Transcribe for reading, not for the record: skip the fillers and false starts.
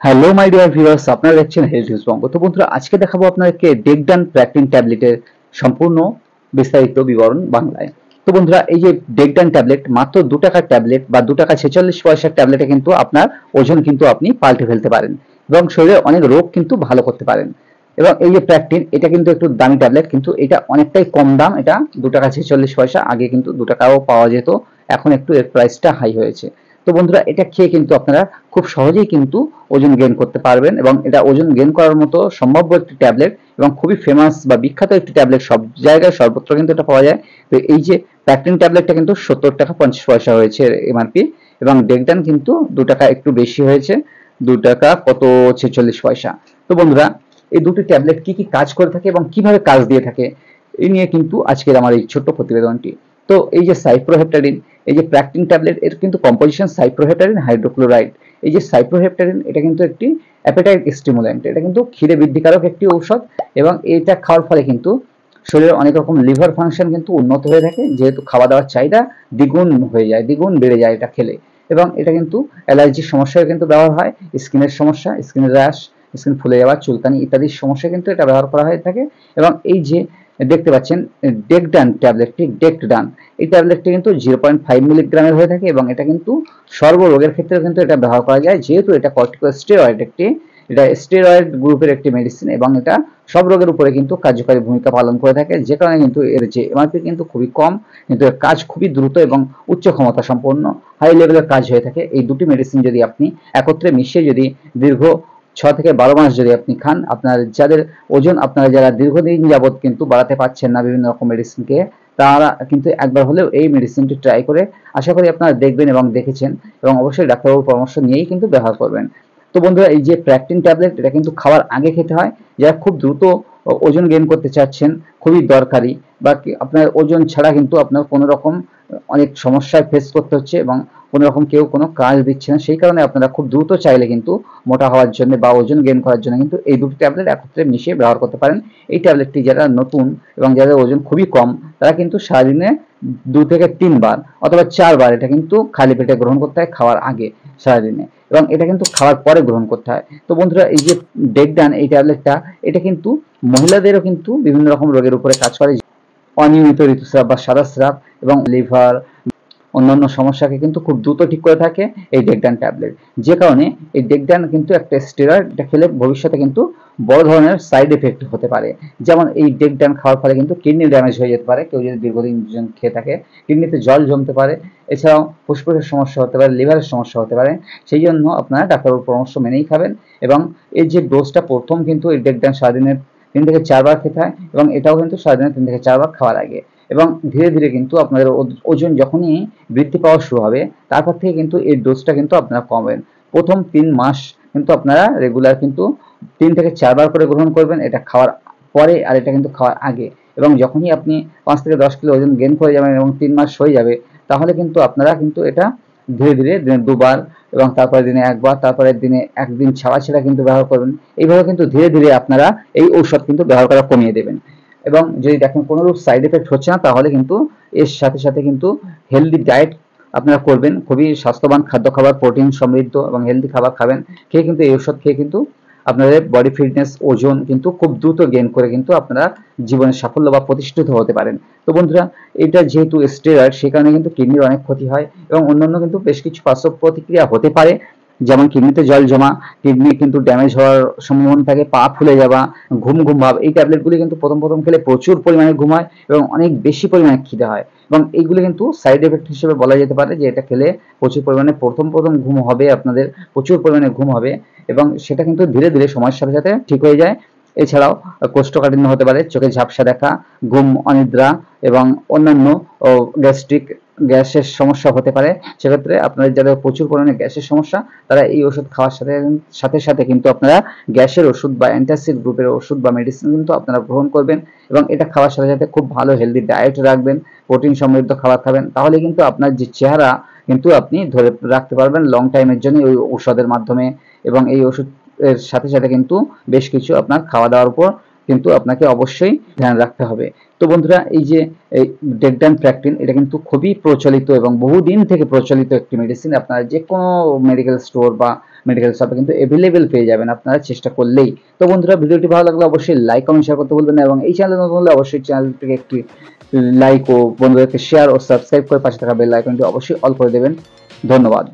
Hello my dear viewers, আপনারা দেখছেন health news বঙ্গ। তো বন্ধুরা, আজকে দেখাবো আপনাদেরকে ডেকডান প্র্যাকটিন ট্যাবলেটের সম্পূর্ণ বিস্তারিত বিবরণ বাংলায়। তো বন্ধুরা, এই যে ডেকডান ট্যাবলেট মাত্র 2 টাকার ট্যাবলেট বা 2 টাকা 46 পয়সার ট্যাবলেটে কিন্তু আপনার ওজন কিন্তু আপনি পাল্টে ফেলতে পারেন এবং শরীরের অনেক রোগ কিন্তু ভালো করতে পারেন। এবং এই যে প্র্যাকটিন, এটা কিন্তু একটু দামি ট্যাবলেট, কিন্তু এটা অনেকটাই কম দাম। এটা 2 টাকা 46 পয়সা, আগে কিন্তু 2 টাকাও পাওয়া যেত, এখন একটু এর প্রাইসটা হাই হয়েছে। তো বন্ধুরা, এটা খেয়ে কিন্তু আপনারা খুব সহজেই কিন্তু ওজন গেইন করতে পারবেন এবং এটা ওজন গেইন করার মতো সম্ভাব্য একটি ট্যাবলেট এবং খুবই ফেমাস বা বিখ্যাত একটি ট্যাবলেট, সব জায়গায় সর্বত্র কিন্তু এটা পাওয়া যায়। তো এই যে প্যাকটিন ট্যাবলেটটা কিন্তু 70 টাকা 50 পয়সা হয়েছে এমআরপি, এবং ডেকডান কিন্তু 2 টাকা একটু বেশি হয়েছে, 2 টাকা কত 46 পয়সা। তো বন্ধুরা, এই দুটি ট্যাবলেট কি কি কাজ করে থাকে এবং কিভাবে কাজ দিয়ে থাকে, এই নিয়ে কিন্তু আজকের আমার এই ছোট্ট প্রতিবেদনটি। তো এই যে সাইপ্রোহেপটাডিন, এই যে প্র্যাকটিন ট্যাবলেট, এর কিন্তু কম্পোজিশন সাইপ্রোহেপটাডিন হাইড্রোক্লোরাইড। এই যে সাইপ্রোহেপটাডিন, এটা কিন্তু একটি অ্যাপেটাইট স্টিমুল্যান্ট, এটা কিন্তু খিদে বৃদ্ধিকারক একটি ঔষধ এবং এটা খাওয়ার ফলে কিন্তু শরীরের অনেক রকম লিভার ফাংশন কিন্তু উন্নত হয়ে থাকে, যেহেতু খাওয়া দাওয়ার চাহিদা দ্বিগুণ হয়ে যায়, দ্বিগুণ বেড়ে যায় এটা খেলে। এবং এটা কিন্তু অ্যালার্জির সমস্যায় কিন্তু ব্যবহার হয়, স্কিনের সমস্যা, স্কিনের র্যাশ, স্কিন ফুলে যাওয়া, চুলকানি ইত্যাদির সমস্যা কিন্তু এটা ব্যবহার করা হয়ে থাকে। এবং এই যে দেখতে পাচ্ছেন ডেকডান ট্যাবলেটটি, ডেকডান এই ট্যাবলেটটি কিন্তু 0.5 মিলিগ্রামের হয়ে থাকে এবং এটা কিন্তু সর্বরোগের ক্ষেত্রে কিন্তু এটা ব্যবহার করা যায়, যেহেতু এটা কর্টিকোস্টেরয়েড একটি, এটা স্টেরয়েড গ্রুপের একটি মেডিসিন এবং এটা সব রোগের উপরে কিন্তু কার্যকারী ভূমিকা পালন করে থাকে, যে কারণে কিন্তু এর যে এমআরপি কিন্তু খুবই কম, কিন্তু এর কাজ খুবই দ্রুত এবং উচ্চ ক্ষমতা সম্পন্ন হাই লেভেলের কাজ হয়ে থাকে। এই দুটি মেডিসিন যদি আপনি একত্রে মিশিয়ে যদি দীর্ঘ 6 থেকে 12 মাস যদি আপনি খান, আপনার যাদের ওজন, আপনারা যারা দীর্ঘদিন যাবত কিন্তু বাড়াতে পারছেন না বিভিন্ন রকম মেডিসিনকে, তারা কিন্তু একবার হলেও এই মেডিসিনটি ট্রাই করে আশা করি আপনারা দেখবেন এবং দেখেছেন, এবং অবশ্যই ডাক্তারবাবুর পরামর্শ নিয়েই কিন্তু ব্যবহার করবেন। তো বন্ধুরা, এই যে প্র্যাকটিন ট্যাবলেট, এটা কিন্তু খাওয়ার আগে খেতে হয়। যারা খুব দ্রুত ওজন গেইন করতে চাচ্ছেন, খুবই দরকারি, বা আপনার ওজন ছাড়া কিন্তু আপনার কোনো রকম অনেক সমস্যায় ফেস করতে হচ্ছে এবং কোনো রকম কেউ কোনো কাজ দিচ্ছে না, সেই কারণে আপনারা খুব দ্রুত চাইলে কিন্তু মোটা হওয়ার জন্য বা ওজন গেইন করার জন্য কিন্তু এই দুটি ট্যাবলেট একত্রে মিশিয়ে ব্যবহার করতে পারেন। এই ট্যাবলেটটি যারা নতুন এবং যাদের ওজন খুবই কম, তারা কিন্তু সারাদিনে 2 থেকে 3 বার অথবা 4 বার এটা কিন্তু খালি পেটে গ্রহণ করতে হয় খাওয়ার আগে সারাদিনে, এবং এটা কিন্তু খাওয়ার পরে গ্রহণ করতে হয়। তো বন্ধুরা, এই যে ডেকডান এই ট্যাবলেটটা, এটা কিন্তু মহিলাদেরও কিন্তু বিভিন্ন রকম রোগের উপরে কাজ করে, অনিয়মিত ঋতুস্রাব বা সাদা স্রাব এবং লিভার অন্যান্য সমস্যাকে কিন্তু খুব দ্রুত ঠিক করে থাকে এই ডেকডান ট্যাবলেট। যে কারণে এই ডেকডান কিন্তু একটা স্টেরয়েড, এটা খেলে ভবিষ্যতে কিন্তু বড় ধরনের সাইড এফেক্ট হতে পারে। যেমন এই ডেকডান খাওয়ার ফলে কিন্তু কিডনি ড্যামেজ হয়ে যেতে পারে, কেউ যদি দীর্ঘদিন খেয়ে থাকে, কিডনিতে জল জমতে পারে, এছাড়াও ফুসফুসের সমস্যা হতে পারে, লিভারের সমস্যা হতে পারে। সেই জন্য আপনারা ডাক্তারের পরামর্শ মেনেই খাবেন। এবং এই যে ডোজটা প্রথম কিন্তু এই ডেকডান সারাদিনে 3 থেকে 4 বার খেতে হয় এবং এটাও কিন্তু সারাদিনে 3 থেকে 4 বার খাওয়ার আগে। এবং ধীরে ধীরে কিন্তু আপনাদের ওজন যখনই বৃদ্ধি পাওয়া শুরু হবে, তারপর থেকে কিন্তু এই ডোজটা কিন্তু আপনারা কমাবেন। প্রথম 3 মাস কিন্তু আপনারা রেগুলার কিন্তু 3 থেকে 4 বার করে গ্রহণ করবেন, এটা খাওয়ার পরে আর এটা কিন্তু খাওয়ার আগে। এবং যখনই আপনি 5 থেকে 10 কিলো ওজন গেইন করে যাবেন এবং 3 মাস হয়ে যাবে, তাহলে কিন্তু আপনারা কিন্তু এটা ধীরে ধীরে দিনে 2 বার এবং তারপরে দিনে 1 বার, তারপরে দিনে 1 দিন ছাড়া ছাড়া কিন্তু ব্যবহার করবেন। এইভাবে কিন্তু ধীরে ধীরে আপনারা এই ঔষধ কিন্তু ব্যবহার করা কমিয়ে দেবেন। এবং যদি দেখেন কোনোরূপ সাইড এফেক্ট হচ্ছে না, তাহলে কিন্তু এর সাথে সাথে কিন্তু হেলদি ডায়েট আপনারা করবেন, খুবই স্বাস্থ্যবান খাদ্য খাবার, প্রোটিন সমৃদ্ধ এবং হেলদি খাবার খাবেন। খেয়ে কিন্তু এই ওষুধ খেয়ে কিন্তু আপনাদের বডি ফিটনেস, ওজন কিন্তু খুব দ্রুত গেইন করে কিন্তু আপনারা জীবনের সাফল্য বা প্রতিষ্ঠিত হতে পারেন। তো বন্ধুরা, এটা যেহেতু স্টেরয়েড, সেই কারণে কিন্তু কিডনির অনেক ক্ষতি হয় এবং অন্যান্য কিন্তু বেশ কিছু পার্শ্ব প্রতিক্রিয়া হতে পারে, যেমন কিডনিতে জল জমা, কিডনি কিন্তু ড্যামেজ হওয়ার সম্ভাবনা থাকে, পা ফুলে যাওয়া, ঘুম ঘুম ভাব। এই ট্যাবলেটগুলি কিন্তু প্রথম প্রথম খেলে প্রচুর পরিমাণে ঘুম হয় এবং অনেক বেশি পরিমাণে খিদে হয়, এবং এইগুলো কিন্তু সাইড এফেক্ট হিসেবে বলা যেতে পারে যে এটা খেলে প্রচুর পরিমাণে প্রথম প্রথম ঘুম হবে, আপনাদের প্রচুর পরিমাণে ঘুম হবে এবং সেটা কিন্তু ধীরে ধীরে সময়ের সাথে সাথে ঠিক হয়ে যায়। এছাড়াও কোষ্ঠকাঠিন্য হতে পারে, চোখে ঝাপসা দেখা, ঘুম অনিদ্রা এবং অন্যান্য গ্যাস্ট্রিক, গ্যাসের সমস্যা হতে পারে। সেক্ষেত্রে আপনাদের যাদের প্রচুর পরিমাণে গ্যাসের সমস্যা, তারা এই ওষুধ খাওয়ার সাথে সাথে সাথে কিন্তু আপনারা গ্যাসের ওষুধ বা অ্যান্টাসিড গ্রুপের ওষুধ বা মেডিসিন কিন্তু আপনারা গ্রহণ করবেন এবং এটা খাওয়ার সাথে সাথে খুব ভালো হেলদি ডায়েট রাখবেন, প্রোটিন সমৃদ্ধ খাবার খাবেন। তাহলে কিন্তু আপনার যে চেহারা কিন্তু আপনি ধরে রাখতে পারবেন লং টাইমের জন্য ওই ঔষধের মাধ্যমে। এবং এই ওষুধ এর সাথে সাথে কিন্তু বেশ কিছু আপনার খাওয়া দাওয়ার উপর কিন্তু আপনাকে অবশ্যই ধ্যান রাখতে হবে। তো বন্ধুরা, এই যে ডেকডান প্র্যাকটিন, এটা কিন্তু খুবই প্রচলিত এবং বহুদিন থেকে প্রচলিত একটি মেডিসিন। আপনারা যে কোনো মেডিকেল স্টোর বা মেডিকেল শপে কিন্তু অ্যাভেলেবেল পেয়ে যাবেন আপনারা চেষ্টা করলেই। তো বন্ধুরা, ভিডিওটি ভালো লাগলে অবশ্যই লাইক কমেন্ট শেয়ার করতে ভুলবেন না, এবং এই চ্যানেলে নতুন হলে অবশ্যই চ্যানেলটিকে একটি লাইক ও বন্ধুদেরকে শেয়ার ও সাবস্ক্রাইব করে পাশে থাকা বেল আইকনটি অবশ্যই অল করে দেবেন। ধন্যবাদ।